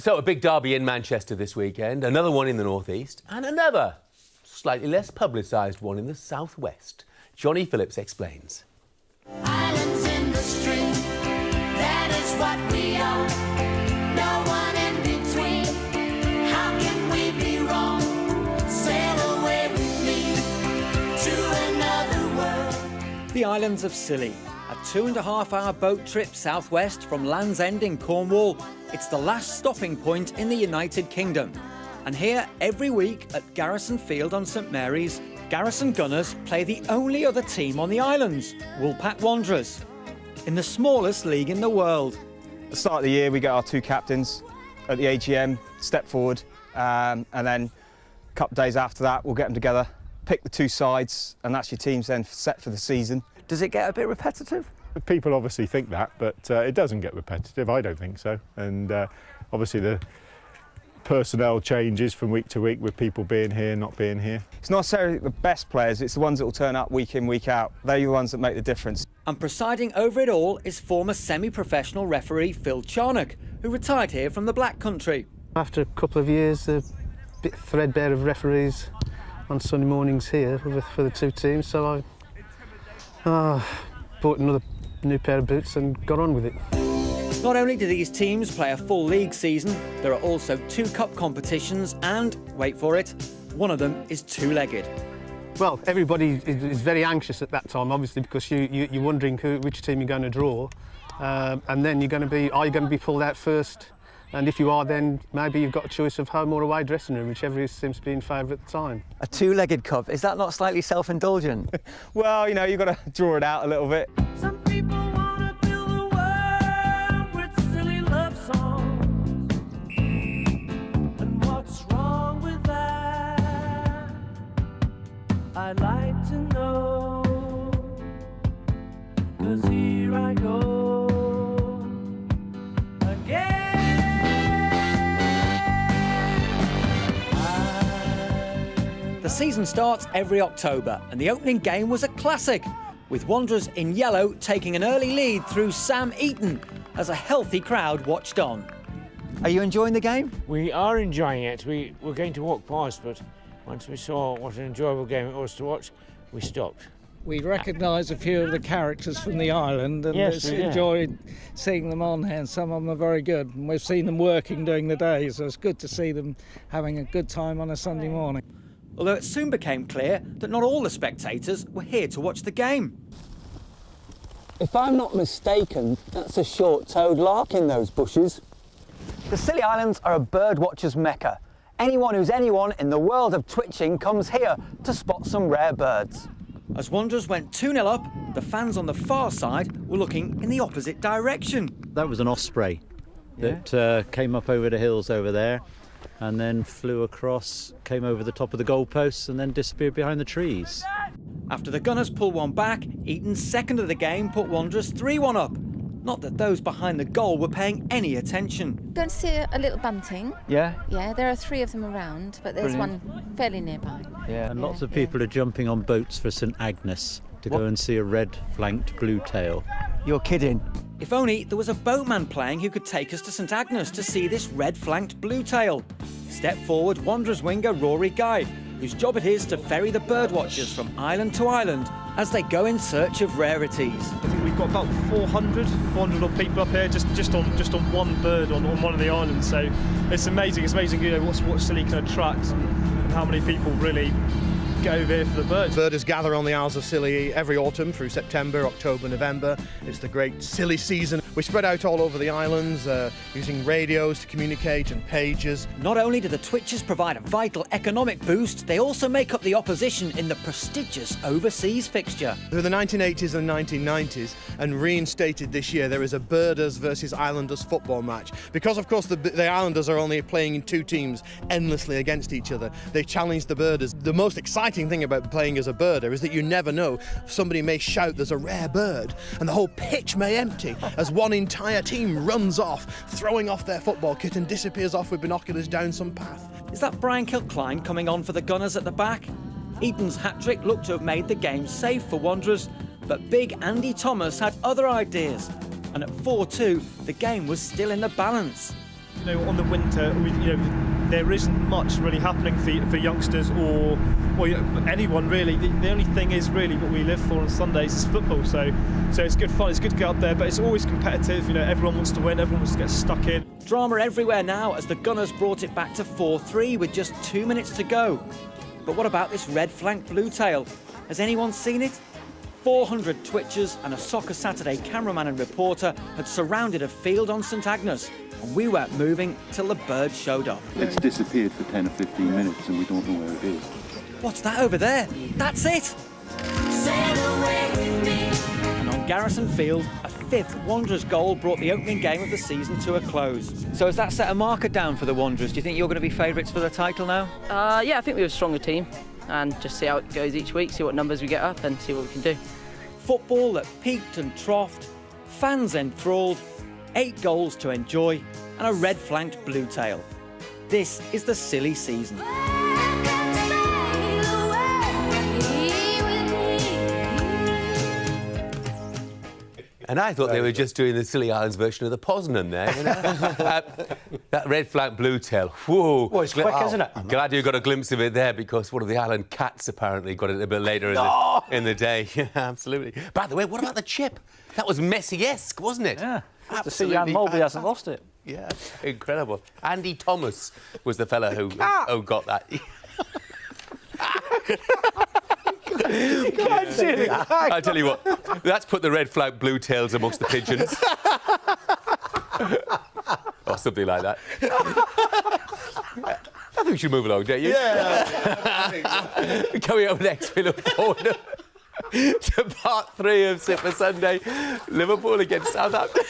So, a big derby in Manchester this weekend, another one in the northeast, and another slightly less publicised one in the southwest. Johnny Phillips explains. Islands in the stream, that is what we are. No one in between. How can we be wrong? Sail away with me to another world. The islands of Scilly, a 2.5-hour boat trip southwest from Land's End in Cornwall. It's the last stopping point in the United Kingdom. And here, every week at Garrison Field on St Mary's, Garrison Gunners play the only other team on the islands, Woolpack Wanderers, in the smallest league in the world. At the start of the year, we get our 2 captains at the AGM, step forward, and then a couple of days after that, we'll get them together, pick the 2 sides, and that's your teams then set for the season. Does it get a bit repetitive? People obviously think that, but it doesn't get repetitive. I don't think so. And obviously the personnel changes from week to week with people being here, not being here. It's not necessarily the best players, it's the ones that will turn up week in, week out. They're the ones that make the difference. And presiding over it all is former semi-professional referee Phil Charnock, who retired here from the Black Country. After a couple of years, a bit threadbare of referees on Sunday mornings here for the 2 teams, so I bought another new pair of boots and got on with it. Not only do these teams play a full league season, there are also 2 cup competitions and, wait for it, one of them is 2-legged. Well, everybody is very anxious at that time, obviously, because you're wondering which team you're going to draw, and then are you going to be pulled out first? And if you are, then maybe you've got a choice of home or away dressing room, whichever seems to be in favour at the time. A 2-legged cup, is that not slightly self-indulgent? Well, you know, you've got to draw it out a little bit. Some people want to fill the world with silly love songs. And what's wrong with that? I'd like to know. 'Cause here I go again. The season starts every October, and the opening game was a classic, with Wanderers in yellow taking an early lead through Sam Eaton as a healthy crowd watched on. Are you enjoying the game? We are enjoying it. We were going to walk past, but once we saw what an enjoyable game it was to watch, we stopped. We recognise a few of the characters from the island and Yes, yeah. enjoyed seeing them on here. Some of them are very good, and we've seen them working during the day, so it's good to see them having a good time on a Sunday morning. Although it soon became clear that not all the spectators were here to watch the game. If I'm not mistaken, that's a short-toed lark in those bushes. The Scilly Islands are a bird watcher's mecca. Anyone who's anyone in the world of twitching comes here to spot some rare birds. As Wanderers went 2-0 up, the fans on the far side were looking in the opposite direction. That was an osprey that came up over the hills over there and then flew across, came over the top of the goalposts and then disappeared behind the trees. After the Gunners pulled one back, Eaton's second of the game put Wanderers 3-1 up. Not that those behind the goal were paying any attention. Going to see a little bunting. Yeah? Yeah, there are 3 of them around, but there's one fairly nearby. Yeah, and lots of people are jumping on boats for St Agnes to go and see a red-flanked bluetail. You're kidding. If only there was a boatman playing who could take us to St Agnes to see this red-flanked bluetail. Step forward Wanderers winger Rory Guy, whose job it is to ferry the birdwatchers from island to island as they go in search of rarities. I think we've got about 400 odd people up here just on one bird on one of the islands. So it's amazing. It's amazing, you know, what Scilly can attract and how many people really get over here for the birds. Birders gather on the Isles of Scilly every autumn through September, October, November. It's the great Scilly season. We spread out all over the islands using radios to communicate and pages. Not only do the Twitchers provide a vital economic boost, they also make up the opposition in the prestigious overseas fixture. Through the 1980s and 1990s, and reinstated this year, there is a Birders versus Islanders football match. Because, of course, the Islanders are only playing in 2 teams endlessly against each other. They challenge the Birders. The most exciting thing about playing as a birder is that you never know. Somebody may shout there's a rare bird and the whole pitch may empty as one entire team runs off, throwing off their football kit and disappears off with binoculars down some path. Is that Brian Kilcline coming on for the Gunners at the back? Eaton's hat-trick looked to have made the game safe for Wanderers, but big Andy Thomas had other ideas, and at 4-2 the game was still in the balance. on the winter, there isn't much really happening for youngsters or anyone really. The only thing is really what we live for on Sundays is football. So it's good fun. It's good to get up there, but it's always competitive. Everyone wants to win. Everyone wants to get stuck in. Drama everywhere now as the Gunners brought it back to 4-3 with just 2 minutes to go. But what about this red flank blue tail? Has anyone seen it? 400 Twitchers and a Soccer Saturday cameraman and reporter had surrounded a field on St Agnes, and we weren't moving till the bird showed up. It's disappeared for 10 or 15 minutes and we don't know where it is. What's that over there? That's it! Sail away with me. And on Garrison Field, a fifth Wanderers goal brought the opening game of the season to a close. So has that set a marker down for the Wanderers? Do you think you're going to be favourites for the title now? Yeah, I think we have a stronger team and just see how it goes each week, see what numbers we get up and see what we can do. Football that peaked and troughed, fans enthralled, 8 goals to enjoy and a red-flanked blue tail. This is the Scilly season. And I thought they were just doing the Scilly Islands version of the Poznan there. That red flank blue tail. Whoa. Well, it's quick, isn't it? Glad you got a glimpse of it there because one of the island cats apparently got it a bit later in the day. Yeah, absolutely. By the way, what about the chip? That was Messi-esque, wasn't it? Yeah. To see Jan Mulby hasn't lost it. Yeah, incredible. Andy Thomas was the fella who got that. I tell you what, that's put the red flag blue tails amongst the pigeons. Or something like that. I think we should move along, don't you? Yeah. Coming up next, we look forward to part 3 of Super Sunday. Liverpool against Southampton.